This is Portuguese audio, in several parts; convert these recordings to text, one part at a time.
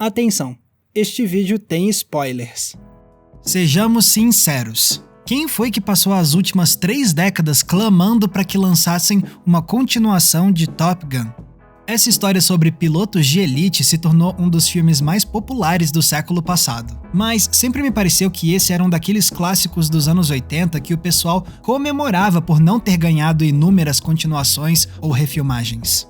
Atenção, este vídeo tem spoilers. Sejamos sinceros. Quem foi que passou as últimas 3 décadas clamando para que lançassem uma continuação de Top Gun? Essa história sobre pilotos de elite se tornou um dos filmes mais populares do século passado. Mas sempre me pareceu que esse era um daqueles clássicos dos anos 80 que o pessoal comemorava por não ter ganhado inúmeras continuações ou refilmagens.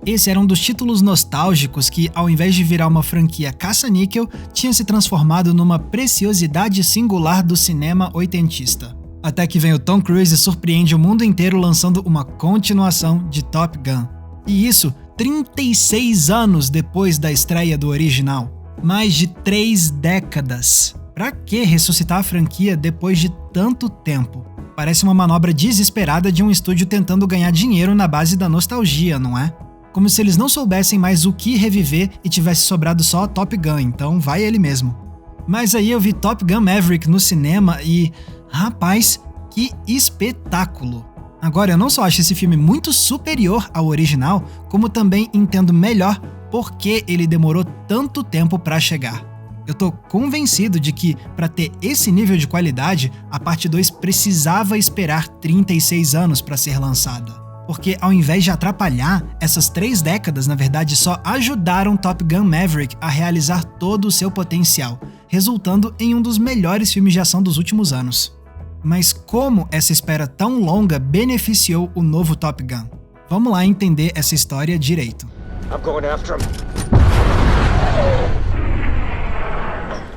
Esse era um dos títulos nostálgicos que, ao invés de virar uma franquia caça-níquel, tinha se transformado numa preciosidade singular do cinema oitentista. Até que vem o Tom Cruise e surpreende o mundo inteiro lançando uma continuação de Top Gun. E isso 36 anos depois da estreia do original. Mais de 3 décadas. Pra que ressuscitar a franquia depois de tanto tempo? Parece uma manobra desesperada de um estúdio tentando ganhar dinheiro na base da nostalgia, não é? Como se eles não soubessem mais o que reviver e tivesse sobrado só Top Gun, então vai ele mesmo. Mas aí eu vi Top Gun Maverick no cinema e... rapaz, que espetáculo! Agora, eu não só acho esse filme muito superior ao original, como também entendo melhor por que ele demorou tanto tempo pra chegar. Eu tô convencido de que, pra ter esse nível de qualidade, a parte 2 precisava esperar 36 anos pra ser lançada. Porque ao invés de atrapalhar, essas 3 décadas na verdade só ajudaram Top Gun Maverick a realizar todo o seu potencial, resultando em um dos melhores filmes de ação dos últimos anos. Mas como essa espera tão longa beneficiou o novo Top Gun? Vamos lá entender essa história direito.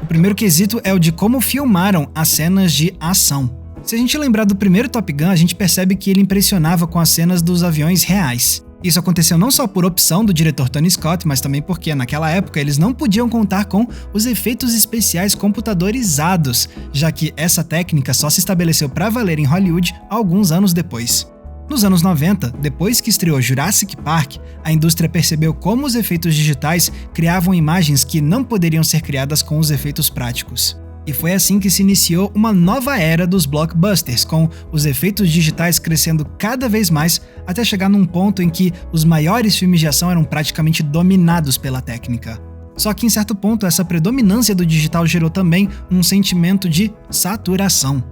O primeiro quesito é o de como filmaram as cenas de ação. Se a gente lembrar do primeiro Top Gun, a gente percebe que ele impressionava com as cenas dos aviões reais. Isso aconteceu não só por opção do diretor Tony Scott, mas também porque, naquela época, eles não podiam contar com os efeitos especiais computadorizados, já que essa técnica só se estabeleceu para valer em Hollywood alguns anos depois. Nos anos 90, depois que estreou Jurassic Park, a indústria percebeu como os efeitos digitais criavam imagens que não poderiam ser criadas com os efeitos práticos. E foi assim que se iniciou uma nova era dos blockbusters, com os efeitos digitais crescendo cada vez mais até chegar num ponto em que os maiores filmes de ação eram praticamente dominados pela técnica. Só que em certo ponto essa predominância do digital gerou também um sentimento de saturação.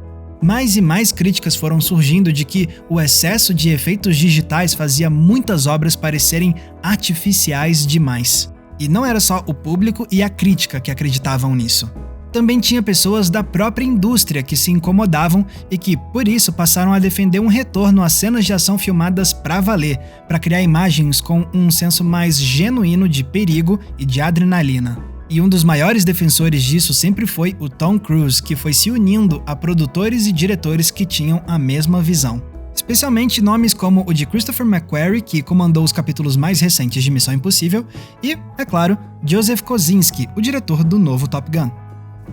Mais e mais críticas foram surgindo de que o excesso de efeitos digitais fazia muitas obras parecerem artificiais demais. E não era só o público e a crítica que acreditavam nisso. Também tinha pessoas da própria indústria que se incomodavam e que, por isso, passaram a defender um retorno às cenas de ação filmadas pra valer, para criar imagens com um senso mais genuíno de perigo e de adrenalina. E um dos maiores defensores disso sempre foi o Tom Cruise, que foi se unindo a produtores e diretores que tinham a mesma visão. Especialmente nomes como o de Christopher McQuarrie, que comandou os capítulos mais recentes de Missão Impossível, e, é claro, Joseph Kosinski, o diretor do novo Top Gun.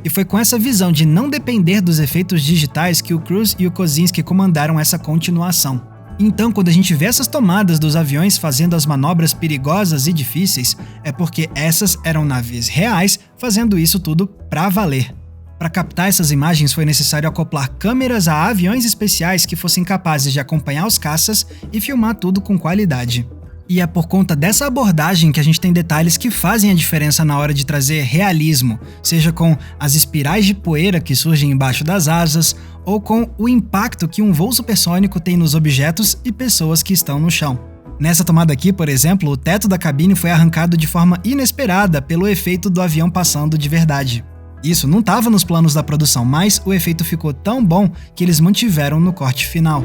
E foi com essa visão de não depender dos efeitos digitais que o Cruise e o Kosinski comandaram essa continuação. Então, quando a gente vê essas tomadas dos aviões fazendo as manobras perigosas e difíceis, é porque essas eram navios reais fazendo isso tudo pra valer. Para captar essas imagens foi necessário acoplar câmeras a aviões especiais que fossem capazes de acompanhar os caças e filmar tudo com qualidade. E é por conta dessa abordagem que a gente tem detalhes que fazem a diferença na hora de trazer realismo, seja com as espirais de poeira que surgem embaixo das asas, ou com o impacto que um voo supersônico tem nos objetos e pessoas que estão no chão. Nessa tomada aqui, por exemplo, o teto da cabine foi arrancado de forma inesperada pelo efeito do avião passando de verdade. Isso não estava nos planos da produção, mas o efeito ficou tão bom que eles mantiveram no corte final.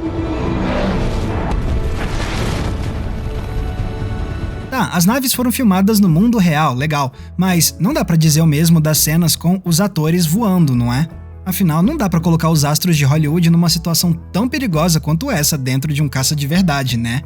Tá, as naves foram filmadas no mundo real, legal, mas não dá pra dizer o mesmo das cenas com os atores voando, não é? Afinal, não dá pra colocar os astros de Hollywood numa situação tão perigosa quanto essa dentro de um caça de verdade, né?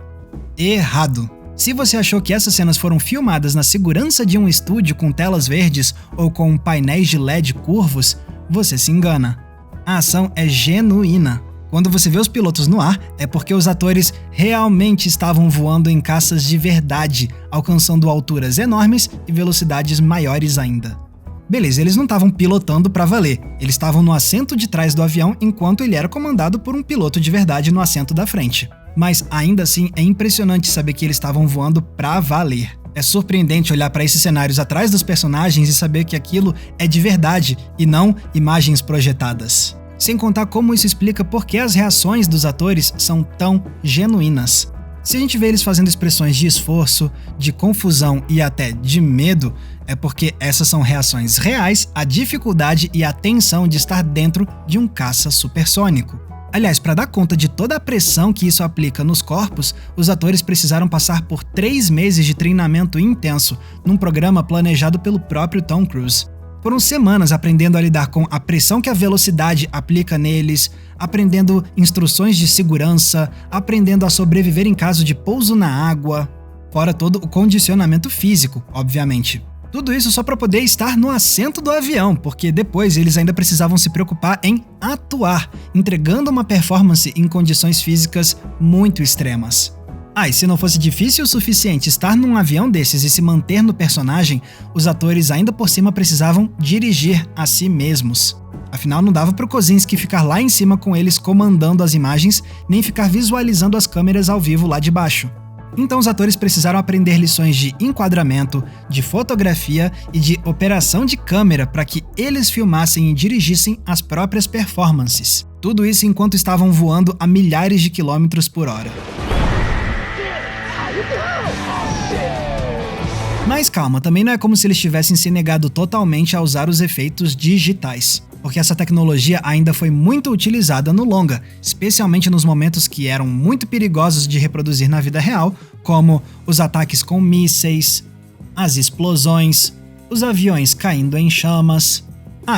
Errado! Se você achou que essas cenas foram filmadas na segurança de um estúdio com telas verdes ou com painéis de LED curvos, você se engana. A ação é genuína. Quando você vê os pilotos no ar, é porque os atores realmente estavam voando em caças de verdade, alcançando alturas enormes e velocidades maiores ainda. Beleza, eles não estavam pilotando pra valer, eles estavam no assento de trás do avião enquanto ele era comandado por um piloto de verdade no assento da frente. Mas ainda assim é impressionante saber que eles estavam voando pra valer. É surpreendente olhar para esses cenários atrás dos personagens e saber que aquilo é de verdade e não imagens projetadas. Sem contar como isso explica por que as reações dos atores são tão genuínas. Se a gente vê eles fazendo expressões de esforço, de confusão e até de medo, é porque essas são reações reais à dificuldade e à tensão de estar dentro de um caça supersônico. Aliás, para dar conta de toda a pressão que isso aplica nos corpos, os atores precisaram passar por 3 meses de treinamento intenso, num programa planejado pelo próprio Tom Cruise. Foram semanas aprendendo a lidar com a pressão que a velocidade aplica neles, aprendendo instruções de segurança, aprendendo a sobreviver em caso de pouso na água, fora todo o condicionamento físico, obviamente. Tudo isso só para poder estar no assento do avião, porque depois eles ainda precisavam se preocupar em atuar, entregando uma performance em condições físicas muito extremas. E se não fosse difícil o suficiente estar num avião desses e se manter no personagem, os atores ainda por cima precisavam dirigir a si mesmos. Afinal, não dava pro Kosinski ficar lá em cima com eles comandando as imagens, nem ficar visualizando as câmeras ao vivo lá de baixo. Então os atores precisaram aprender lições de enquadramento, de fotografia e de operação de câmera para que eles filmassem e dirigissem as próprias performances. Tudo isso enquanto estavam voando a milhares de quilômetros por hora. Mas calma, também não é como se eles tivessem se negado totalmente a usar os efeitos digitais, porque essa tecnologia ainda foi muito utilizada no longa, especialmente nos momentos que eram muito perigosos de reproduzir na vida real, como os ataques com mísseis, as explosões, os aviões caindo em chamas.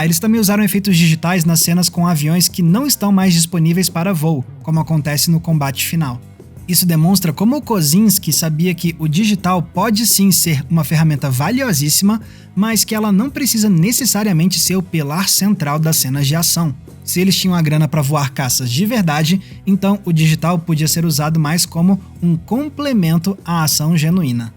Eles também usaram efeitos digitais nas cenas com aviões que não estão mais disponíveis para voo, como acontece no combate final. Isso demonstra como o Kosinski sabia que o digital pode sim ser uma ferramenta valiosíssima, mas que ela não precisa necessariamente ser o pilar central das cenas de ação. Se eles tinham a grana para voar caças de verdade, então o digital podia ser usado mais como um complemento à ação genuína.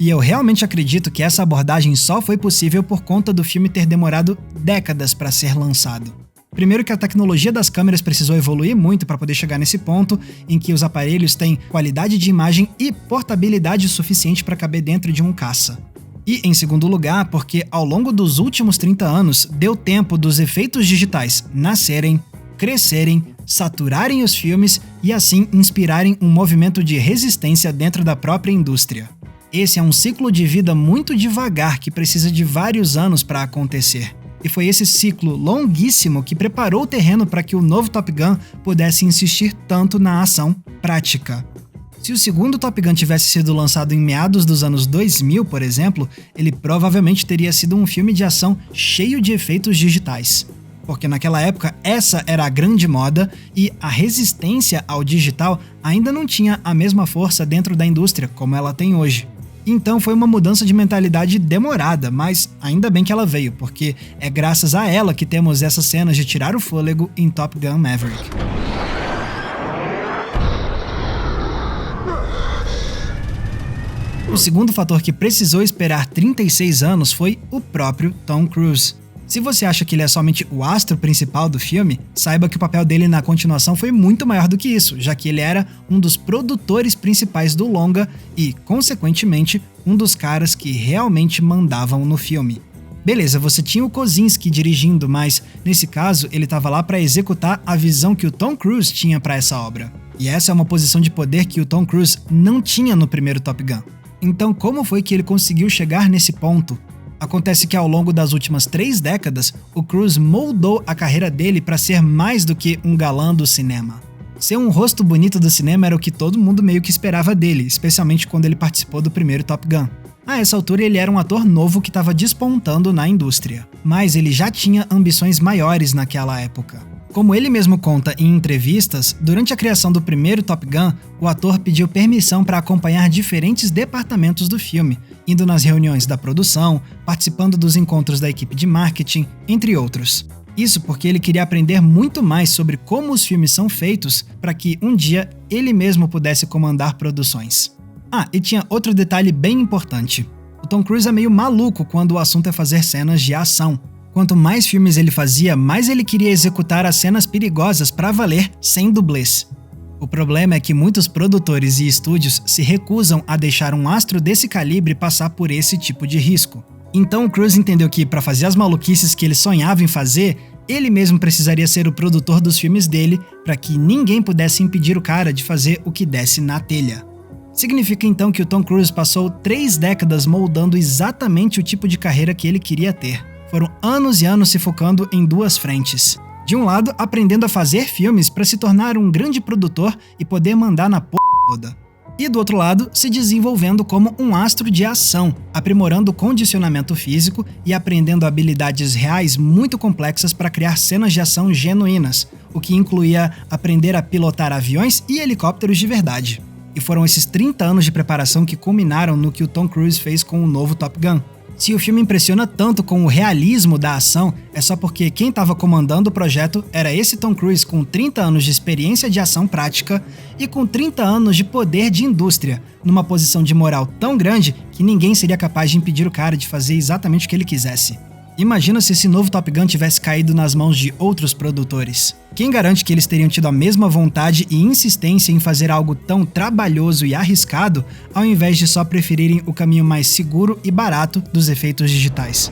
E eu realmente acredito que essa abordagem só foi possível por conta do filme ter demorado décadas para ser lançado. Primeiro que a tecnologia das câmeras precisou evoluir muito para poder chegar nesse ponto em que os aparelhos têm qualidade de imagem e portabilidade suficiente para caber dentro de um caça. E, em segundo lugar, porque ao longo dos últimos 30 anos, deu tempo dos efeitos digitais nascerem, crescerem, saturarem os filmes e assim inspirarem um movimento de resistência dentro da própria indústria. Esse é um ciclo de vida muito devagar que precisa de vários anos para acontecer. E foi esse ciclo longuíssimo que preparou o terreno para que o novo Top Gun pudesse insistir tanto na ação prática. Se o segundo Top Gun tivesse sido lançado em meados dos anos 2000, por exemplo, ele provavelmente teria sido um filme de ação cheio de efeitos digitais. Porque naquela época essa era a grande moda e a resistência ao digital ainda não tinha a mesma força dentro da indústria como ela tem hoje. Então foi uma mudança de mentalidade demorada, mas ainda bem que ela veio, porque é graças a ela que temos essas cenas de tirar o fôlego em Top Gun Maverick. O segundo fator que precisou esperar 36 anos foi o próprio Tom Cruise. Se você acha que ele é somente o astro principal do filme, saiba que o papel dele na continuação foi muito maior do que isso, já que ele era um dos produtores principais do longa e, consequentemente, um dos caras que realmente mandavam no filme. Beleza, você tinha o Kosinski dirigindo, mas, nesse caso, ele estava lá para executar a visão que o Tom Cruise tinha para essa obra. E essa é uma posição de poder que o Tom Cruise não tinha no primeiro Top Gun. Então, como foi que ele conseguiu chegar nesse ponto? Acontece que ao longo das últimas 3 décadas, o Cruise moldou a carreira dele para ser mais do que um galã do cinema. Ser um rosto bonito do cinema era o que todo mundo meio que esperava dele, especialmente quando ele participou do primeiro Top Gun. A essa altura ele era um ator novo que estava despontando na indústria, mas ele já tinha ambições maiores naquela época. Como ele mesmo conta em entrevistas, durante a criação do primeiro Top Gun, o ator pediu permissão para acompanhar diferentes departamentos do filme, indo nas reuniões da produção, participando dos encontros da equipe de marketing, entre outros. Isso porque ele queria aprender muito mais sobre como os filmes são feitos para que um dia ele mesmo pudesse comandar produções. E tinha outro detalhe bem importante. O Tom Cruise é meio maluco quando o assunto é fazer cenas de ação. Quanto mais filmes ele fazia, mais ele queria executar as cenas perigosas para valer sem dublês. O problema é que muitos produtores e estúdios se recusam a deixar um astro desse calibre passar por esse tipo de risco. Então o Cruise entendeu que, para fazer as maluquices que ele sonhava em fazer, ele mesmo precisaria ser o produtor dos filmes dele para que ninguém pudesse impedir o cara de fazer o que desse na telha. Significa então que o Tom Cruise passou 3 décadas moldando exatamente o tipo de carreira que ele queria ter. Foram anos e anos se focando em 2 frentes. De um lado, aprendendo a fazer filmes para se tornar um grande produtor e poder mandar na porra toda. E do outro lado, se desenvolvendo como um astro de ação, aprimorando o condicionamento físico e aprendendo habilidades reais muito complexas para criar cenas de ação genuínas, o que incluía aprender a pilotar aviões e helicópteros de verdade. E foram esses 30 anos de preparação que culminaram no que o Tom Cruise fez com o novo Top Gun. Se o filme impressiona tanto com o realismo da ação, é só porque quem estava comandando o projeto era esse Tom Cruise com 30 anos de experiência de ação prática e com 30 anos de poder de indústria, numa posição de moral tão grande que ninguém seria capaz de impedir o cara de fazer exatamente o que ele quisesse. Imagina se esse novo Top Gun tivesse caído nas mãos de outros produtores. Quem garante que eles teriam tido a mesma vontade e insistência em fazer algo tão trabalhoso e arriscado, ao invés de só preferirem o caminho mais seguro e barato dos efeitos digitais?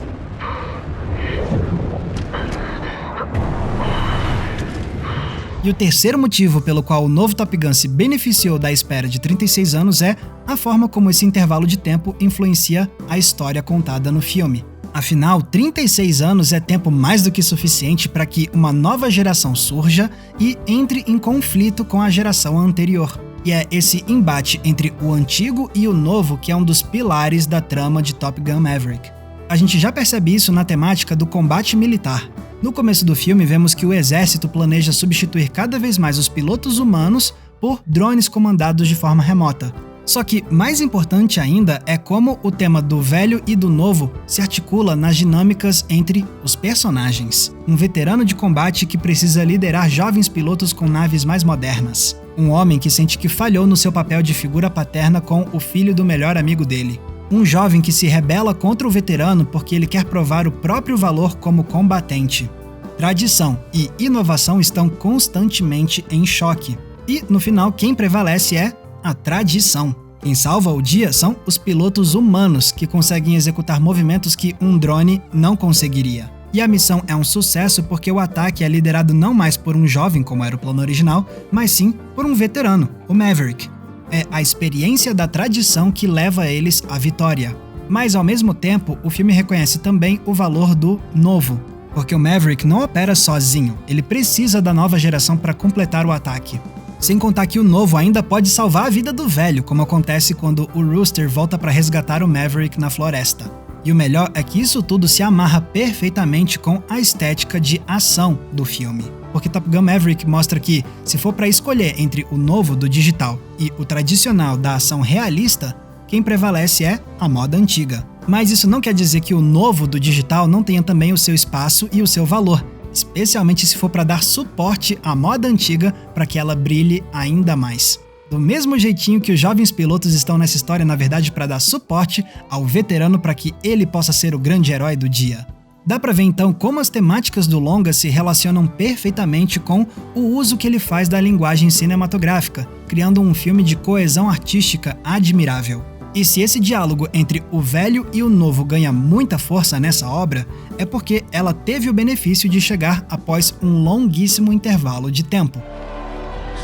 E o terceiro motivo pelo qual o novo Top Gun se beneficiou da espera de 36 anos é a forma como esse intervalo de tempo influencia a história contada no filme. Afinal, 36 anos é tempo mais do que suficiente para que uma nova geração surja e entre em conflito com a geração anterior. E é esse embate entre o antigo e o novo que é um dos pilares da trama de Top Gun Maverick. A gente já percebe isso na temática do combate militar. No começo do filme, vemos que o exército planeja substituir cada vez mais os pilotos humanos por drones comandados de forma remota. Só que mais importante ainda é como o tema do velho e do novo se articula nas dinâmicas entre os personagens. Um veterano de combate que precisa liderar jovens pilotos com naves mais modernas. Um homem que sente que falhou no seu papel de figura paterna com o filho do melhor amigo dele. Um jovem que se rebela contra o veterano porque ele quer provar o próprio valor como combatente. Tradição e inovação estão constantemente em choque. E, no final, quem prevalece é a tradição. Quem salva o dia são os pilotos humanos, que conseguem executar movimentos que um drone não conseguiria. E a missão é um sucesso porque o ataque é liderado não mais por um jovem, como era o plano original, mas sim por um veterano, o Maverick. É a experiência da tradição que leva eles à vitória. Mas, ao mesmo tempo, o filme reconhece também o valor do novo, porque o Maverick não opera sozinho, ele precisa da nova geração para completar o ataque. Sem contar que o novo ainda pode salvar a vida do velho, como acontece quando o Rooster volta para resgatar o Maverick na floresta. E o melhor é que isso tudo se amarra perfeitamente com a estética de ação do filme. Porque Top Gun Maverick mostra que, se for para escolher entre o novo do digital e o tradicional da ação realista, quem prevalece é a moda antiga. Mas isso não quer dizer que o novo do digital não tenha também o seu espaço e o seu valor, especialmente se for para dar suporte à moda antiga para que ela brilhe ainda mais. Do mesmo jeitinho que os jovens pilotos estão nessa história, na verdade, para dar suporte ao veterano para que ele possa ser o grande herói do dia. Dá para ver então como as temáticas do longa se relacionam perfeitamente com o uso que ele faz da linguagem cinematográfica, criando um filme de coesão artística admirável. E se esse diálogo entre o velho e o novo ganha muita força nessa obra, é porque ela teve o benefício de chegar após um longuíssimo intervalo de tempo.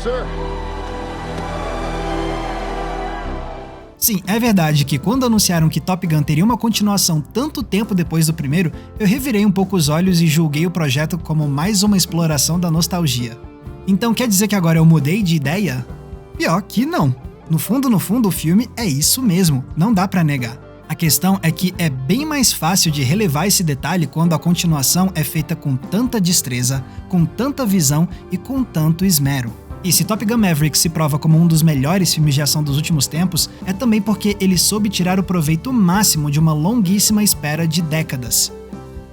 Sir. Sim, é verdade que quando anunciaram que Top Gun teria uma continuação tanto tempo depois do primeiro, eu revirei um pouco os olhos e julguei o projeto como mais uma exploração da nostalgia. Então quer dizer que agora eu mudei de ideia? Pior que não. No fundo, o filme é isso mesmo, não dá pra negar. A questão é que é bem mais fácil de relevar esse detalhe quando a continuação é feita com tanta destreza, com tanta visão e com tanto esmero. E se Top Gun Maverick se prova como um dos melhores filmes de ação dos últimos tempos, é também porque ele soube tirar o proveito máximo de uma longuíssima espera de décadas.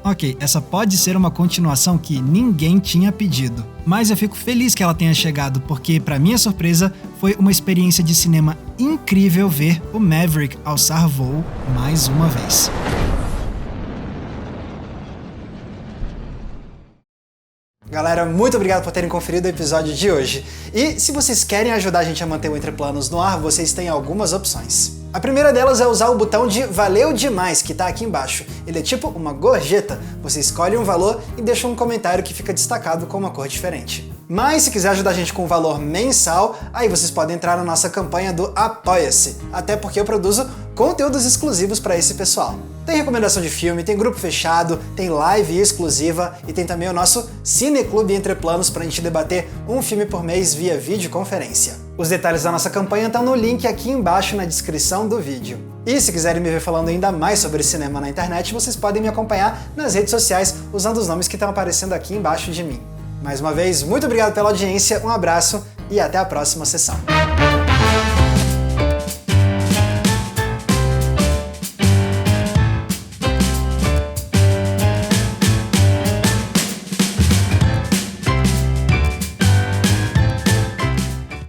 Ok, essa pode ser uma continuação que ninguém tinha pedido, mas eu fico feliz que ela tenha chegado, porque, para minha surpresa, foi uma experiência de cinema incrível ver o Maverick alçar voo mais uma vez. Galera, muito obrigado por terem conferido o episódio de hoje. E se vocês querem ajudar a gente a manter o Entre Planos no ar, vocês têm algumas opções. A primeira delas é usar o botão de Valeu Demais, que tá aqui embaixo. Ele é tipo uma gorjeta. Você escolhe um valor e deixa um comentário que fica destacado com uma cor diferente. Mas se quiser ajudar a gente com um valor mensal, aí vocês podem entrar na nossa campanha do Apoia-se. Até porque eu produzo conteúdos exclusivos para esse pessoal. Tem recomendação de filme, tem grupo fechado, tem live exclusiva e tem também o nosso Cineclube Entre Planos pra gente debater um filme por mês via videoconferência. Os detalhes da nossa campanha estão no link aqui embaixo na descrição do vídeo. E se quiserem me ver falando ainda mais sobre cinema na internet, vocês podem me acompanhar nas redes sociais usando os nomes que estão aparecendo aqui embaixo de mim. Mais uma vez, muito obrigado pela audiência, um abraço e até a próxima sessão.